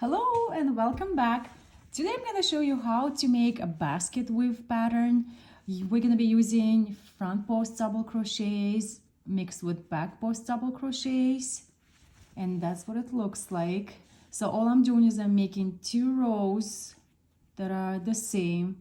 Hello and welcome back. Today I'm going to show you how to make a basket weave pattern. We're going to be using front post double crochets mixed with back post double crochets, and that's what it looks like. So all I'm doing is I'm making 2 rows that are the same.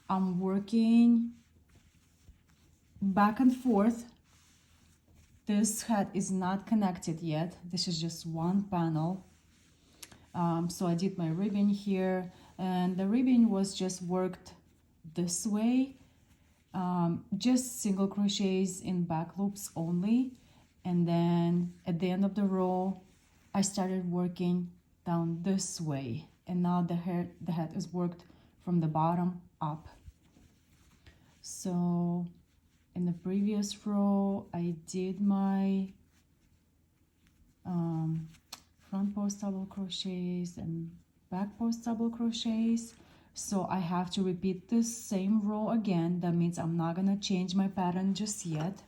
I'm working back and forth. This hat is not connected yet. This is just one panel. So I did my ribbon here, and the ribbon was just worked this way, just single crochets in back loops only. And then at the end of the row I started working down this way, and now the head is worked from the bottom up. So in the previous row I did my front post double crochets and back post double crochets, so I have to repeat this same row again. That means I'm not gonna change my pattern just yet.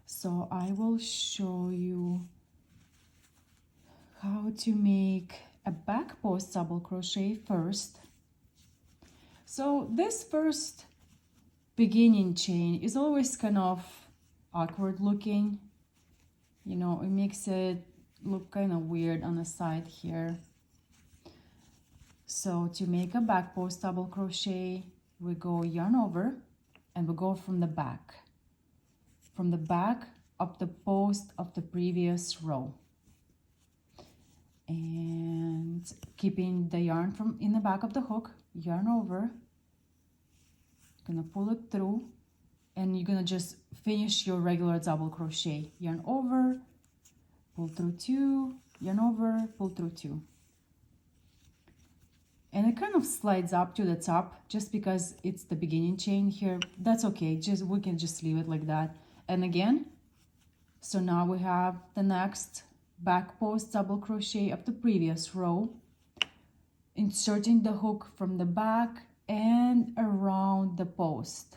So I will show you how to make a back post double crochet first. So this first beginning chain is always kind of awkward looking, you know, it makes it look kind of weird on the side here. So to make a back post double crochet, we go yarn over and we go from the back of the post of the previous row, and keeping the yarn from in the back of the hook, yarn over, gonna pull it through, and you're gonna just finish your regular double crochet. Yarn over, pull through 2, yarn over, pull through 2. And it kind of slides up to the top just because it's the beginning chain here. That's okay, we can just leave it like that. And again, so now we have the next back post double crochet of the previous row, inserting the hook from the back and around the post.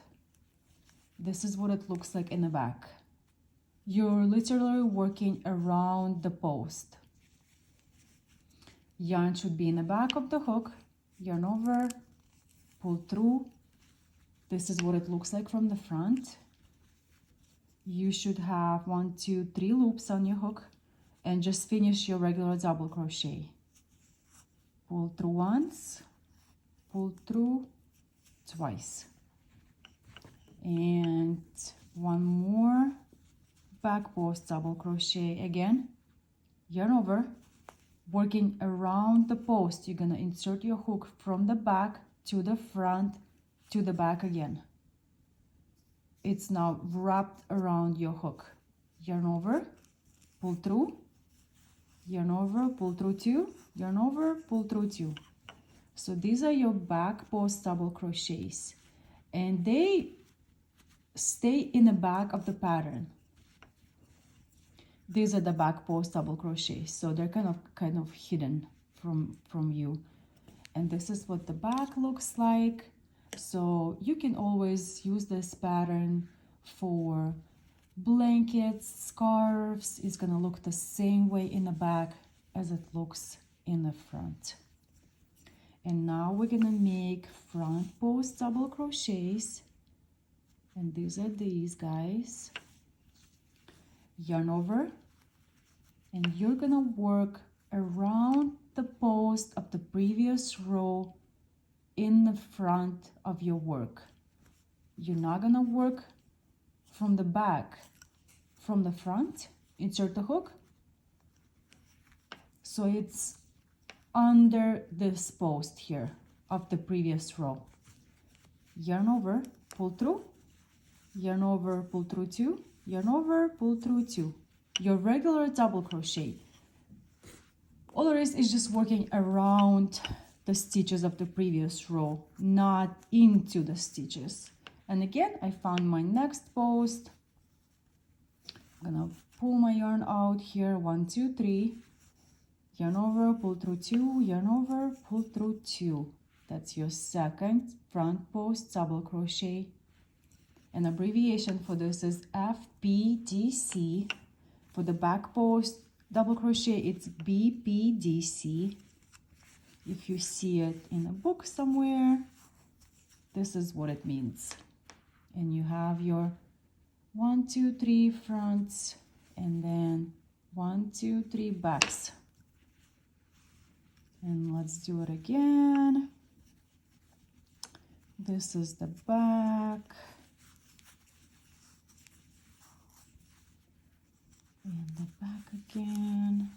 This is what it looks like in the back. You're literally working around the post. Yarn should be in the back of the hook, yarn over, pull through. This is what it looks like from the front. You should have 1, 2, 3 loops on your hook, and just finish your regular double crochet. Pull through once, pull through twice, and one more back post double crochet. Again, yarn over, working around the post. You're gonna insert your hook from the back to the front to the back again. It's now wrapped around your hook. Yarn over, pull through, yarn over, pull through 2, yarn over, pull through 2. So these are your back post double crochets, and they stay in the back of the pattern. These are the back post double crochets, so they're kind of hidden from you. And this is what the back looks like. So you can always use this pattern for blankets, scarves. It's gonna look the same way in the back as it looks in the front. And now we're gonna make front post double crochets, and these are these guys. Yarn over, and you're gonna work around the post of the previous row in the front of your work. You're not gonna work from the back, from the front. Insert the hook so it's under this post here of the previous row. Yarn over, pull through, yarn over, pull through 2, yarn over, pull through 2. Your regular double crochet. All there is just working around the stitches of the previous row, not into the stitches. And again, I found my next post. I'm gonna pull my yarn out here, 1, 2, 3, yarn over, pull through 2, yarn over, pull through 2. That's your second front post double crochet. An abbreviation for this is FPDC. For the back post, double crochet, it's BPDC. If you see it in a book somewhere, this is what it means. And you have your 1, 2, 3 fronts, and then 1, 2, 3 backs. And let's do it again. This is the back. And the back again.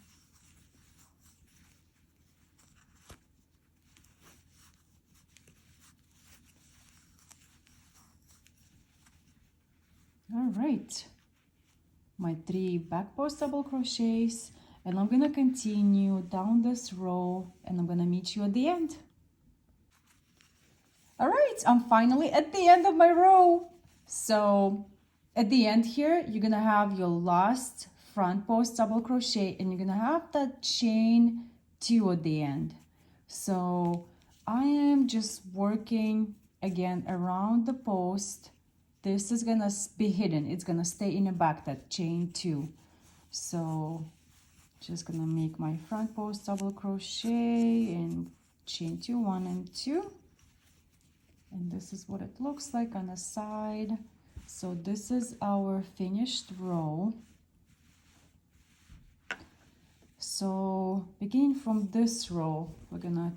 All right, my 3 back post double crochets, and I'm gonna continue down this row, and I'm gonna meet you at the end. All right, I'm finally at the end of my row. So at the end here, you're gonna have your last front post double crochet, and you're gonna have that chain 2 at the end. So I am just working again around the post. This is gonna be hidden. It's gonna stay in the back, that chain 2. So just gonna make my front post double crochet and chain 2, 1 and 2. And this is what it looks like on the side. So this is our finished row. So beginning from this row, we're gonna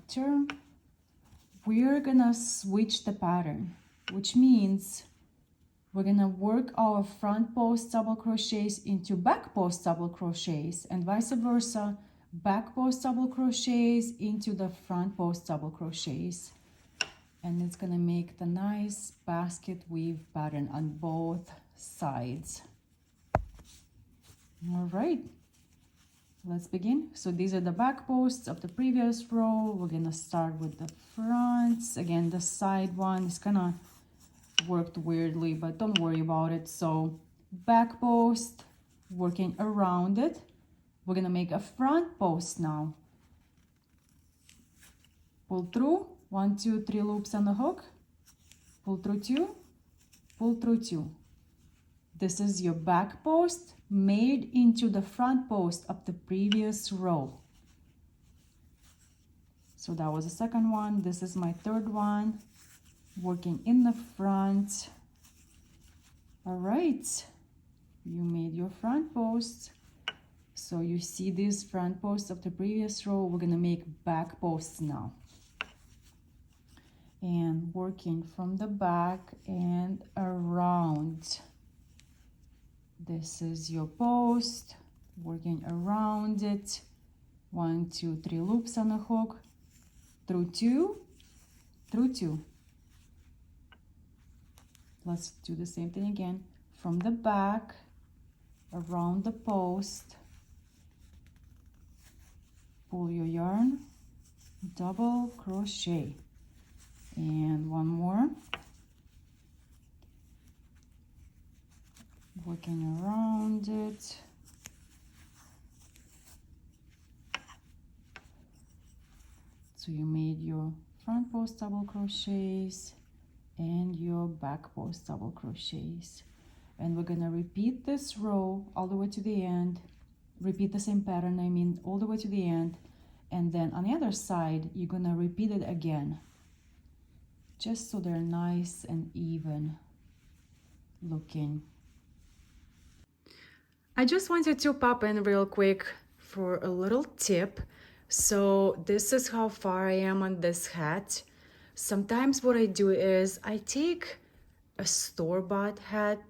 switch the pattern, which means we're gonna work our front post double crochets into back post double crochets, and vice versa, back post double crochets into the front post double crochets. And it's gonna make the nice basket weave pattern on both sides. All right, let's begin. So these are the back posts of the previous row. We're gonna start with the fronts. Again, the side one is kind of worked weirdly, but don't worry about it. So back post, working around it. We're gonna make a front post now. Pull through, 1, 2, 3 loops on the hook, pull through 2, pull through 2. This is your back post made into the front post of the previous row. So that was the second one. This is my third one, working in the front. All right, you made your front post. So you see these front posts of the previous row. We're gonna make back posts now. And working from the back and around. This is your post, working around it. 1, 2, 3 loops on the hook, through 2, through 2. Let's do the same thing again. From the back, around the post, pull your yarn, double crochet. And one more. Working around it. So you made your front post double crochets and your back post double crochets. And we're gonna repeat this row all the way to the end. Repeat the same pattern, I mean, all the way to the end. And then on the other side, you're gonna repeat it again, just so they're nice and even looking. I just wanted to pop in real quick for a little tip. So this is how far I am on this hat. Sometimes what I do is I take a store-bought hat.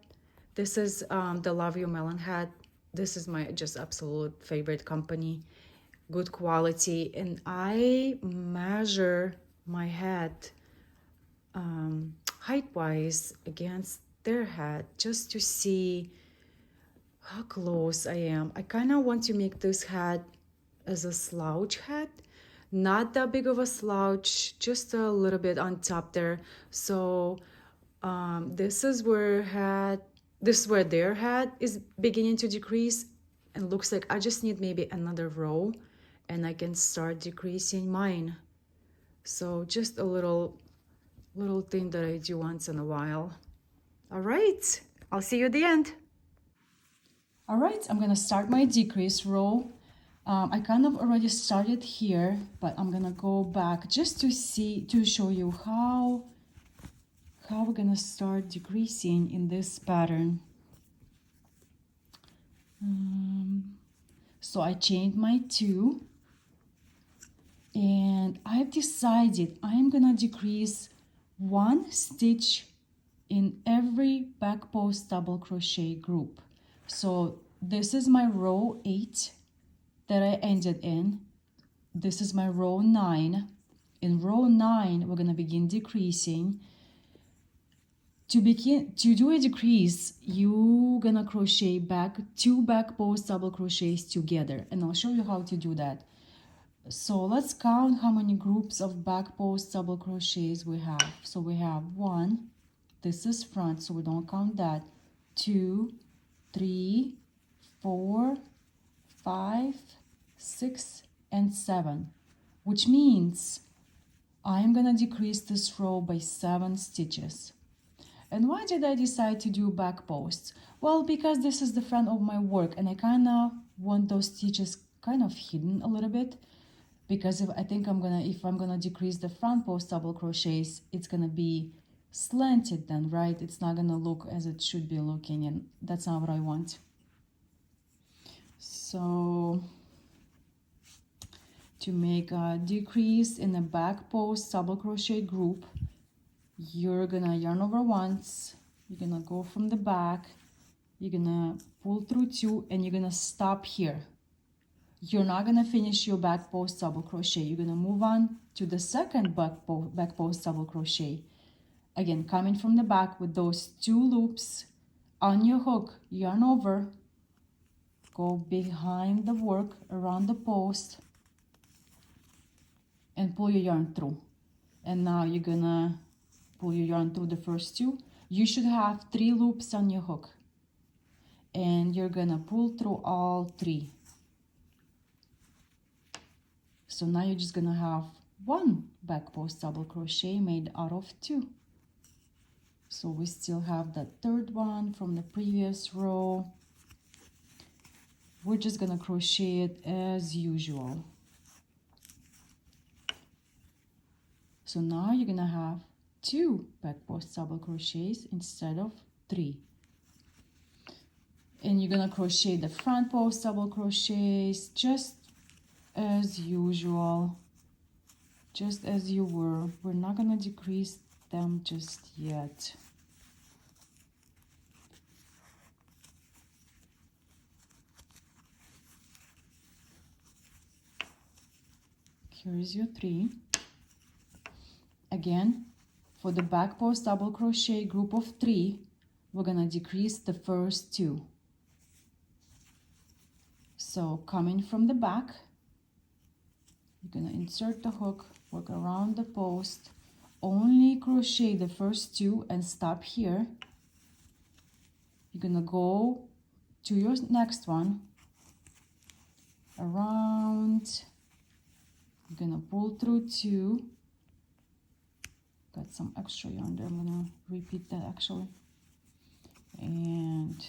This is the Love Your Melon hat. This is my just absolute favorite company, good quality. And I measure my hat height-wise against their hat just to see how close I am. I kind of want to make this hat as a slouch hat, not that big of a slouch, just a little bit on top there. So this is where their hat is beginning to decrease, and looks like I just need maybe another row and I can start decreasing mine. So just a little thing that I do once in a while. All right, I'll see you at the end. All right, I'm gonna start my decrease row. I kind of already started here, but I'm gonna go back just to show you how we're gonna start decreasing in this pattern. So I chained my 2, and I've decided I'm gonna decrease 1 stitch in every back post double crochet group. So this is my row 8 that I ended in. This is my row 9. In row 9, we're gonna begin decreasing. To do a decrease, you're gonna crochet back 2 back post double crochets together, and I'll show you how to do that. So let's count how many groups of back post double crochets we have. So we have 1, this is front, so we don't count that, 2, 3, 4, 5, 6, and 7, which means I'm gonna decrease this row by 7 stitches. And why did I decide to do back posts? Well, because this is the front of my work, and I kind of want those stitches kind of hidden a little bit, because if I'm gonna decrease the front post double crochets, it's gonna be slanted then, right? It's not gonna look as it should be looking, and that's not what I want. So to make a decrease in the back post double crochet group, you're gonna yarn over once, you're gonna go from the back, you're gonna pull through 2, and you're gonna stop here. You're not gonna finish your back post double crochet. You're gonna move on to the second back post double crochet. Again, coming from the back with those 2 loops on your hook, yarn over, go behind the work around the post, and pull your yarn through. And now you're gonna pull your yarn through the first 2. You should have 3 loops on your hook, and you're gonna pull through all 3. So now you're just gonna have 1 back post double crochet made out of 2. So we still have that 3rd one from the previous row. We're just gonna crochet it as usual. So now you're gonna have 2 back post double crochets instead of 3. And you're gonna crochet the front post double crochets just as usual, just as you were. We're not gonna decrease them just yet. Here's your 3. Again, for the back post double crochet group of 3, we're gonna decrease the first 2. So coming from the back, you're gonna insert the hook, work around the post, only crochet the first 2 and stop here. You're gonna go to your next one, around, you're gonna pull through 2. Got some extra yarn there, I'm gonna repeat that actually. And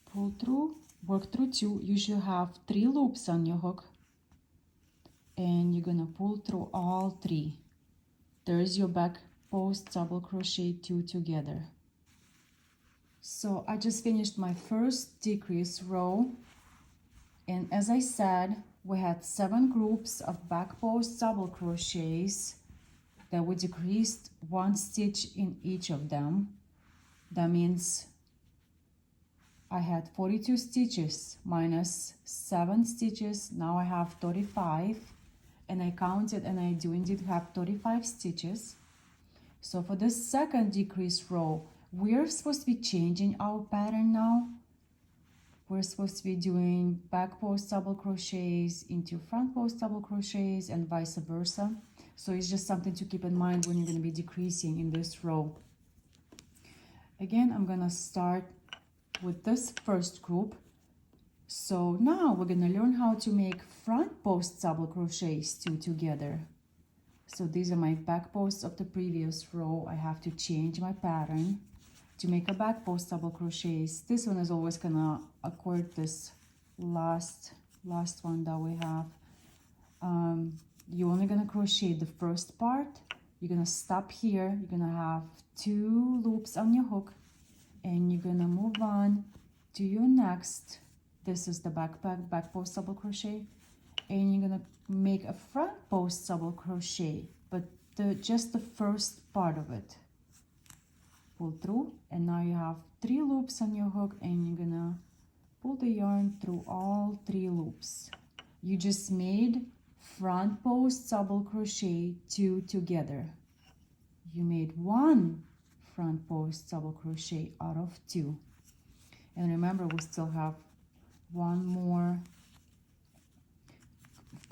pull through, work through 2. You should have 3 loops on your hook, and you're gonna pull through all 3. There's your back post double crochet 2 together. So I just finished my first decrease row, and as I said, we had 7 groups of back post double crochets that we decreased 1 stitch in each of them. That means I had 42 stitches minus 7 stitches. Now I have 35, and I counted, and I do indeed have 35 stitches. So for the second decrease row, we're supposed to be changing our pattern now. We're supposed to be doing back post double crochets into front post double crochets and vice versa. So it's just something to keep in mind when you're going to be decreasing in this row. Again, I'm going to start with this first group. So now we're going to learn how to make front post double crochets 2 together. So these are my back posts of the previous row. I have to change my pattern to make a back post double crochets. This one is always gonna accord this last last one that we have. You're only gonna crochet the first part. You're gonna stop here. You're gonna have 2 loops on your hook, and you're gonna move on to your next. This is the back post double crochet, and you're gonna make a front post double crochet, but just the first part of it. Pull through, and now you have 3 loops on your hook, and you're gonna pull the yarn through all 3 loops. You just made front post double crochet 2 together. You made 1 front post double crochet out of 2. And remember, we still have 1 more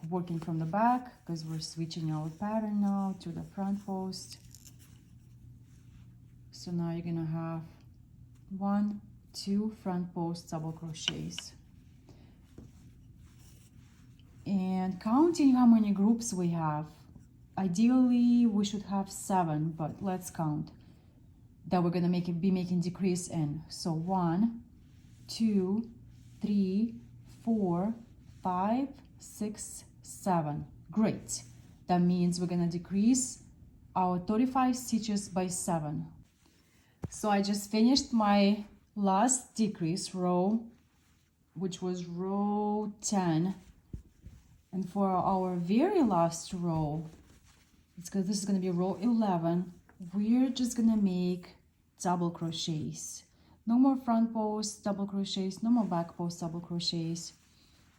working from the back, because we're switching our pattern now to the front post. So now you're gonna have 1, 2 front post double crochets. And counting how many groups we have, ideally we should have 7, but let's count that we're gonna be making decrease in. So 1, 2, 3, 4, 5, 6, 7. Great. That means we're gonna decrease our 35 stitches by 7. So I just finished my last decrease row, which was row 10. And for our very last row, this is going to be row 11, we're just going to make double crochets. No more front post double crochets, no more back post double crochets.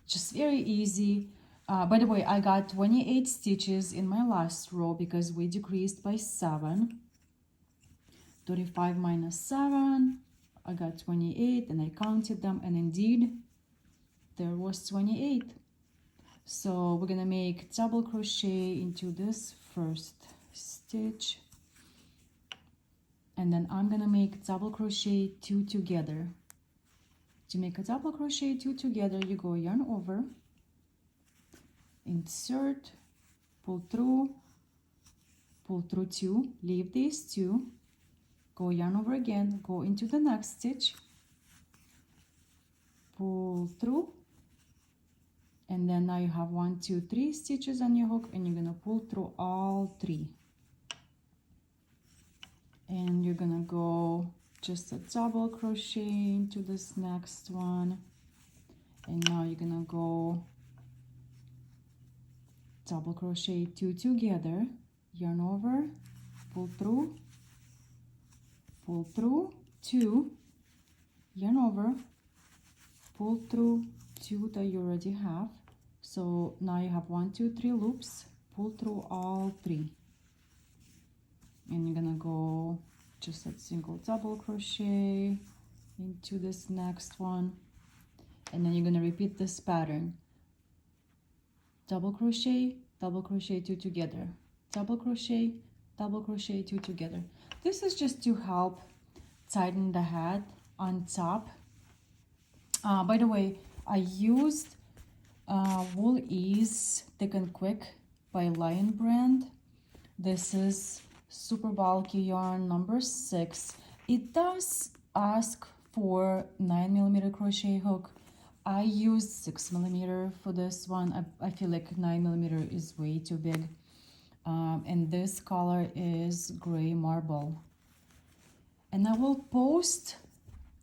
Just very easy. By the way, I got 28 stitches in my last row because we decreased by 7. 35 minus 7, I got 28, and I counted them, and indeed there was 28. So we're gonna make double crochet into this first stitch, and then I'm gonna make double crochet 2 together. To make a double crochet 2 together, you go yarn over, insert, pull through 2, leave these 2, go yarn over again, go into the next stitch, pull through, and then now you have 1, 2, 3 stitches on your hook, and you're gonna pull through all 3. And you're gonna go just a double crochet into this next one, and now you're gonna go double crochet 2 together, yarn over, pull through 2, yarn over, pull through 2 that you already have. So now you have 1, 2, 3 loops, pull through all 3, and you're gonna go just a single double crochet into this next one, and then you're gonna repeat this pattern: double crochet 2 together, double crochet 2 together. This is just to help tighten the hat on top. By the way, I used Wool Ease Thick and Quick by Lion brand. This is super bulky yarn number 6. It does ask for 9mm crochet hook. I used 6mm for this one. I feel like 9mm is way too big. And this color is gray marble. And I will post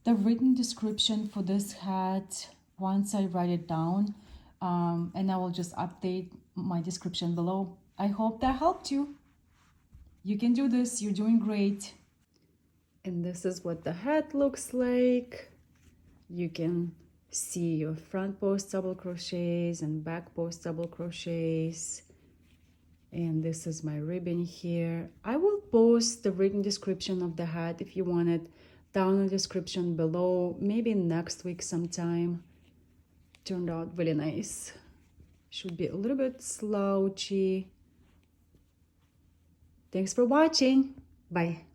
the written description for this hat once I write it down, and I will just update my description below. I hope that helped you. You can do this, you're doing great. And this is what the hat looks like. You can see your front post double crochets and back post double crochets. And this is my ribbon here. I will post the written description of the hat if you want it down in the description below, maybe next week sometime. Turned out really nice. Should be a little bit slouchy. Thanks for watching. Bye.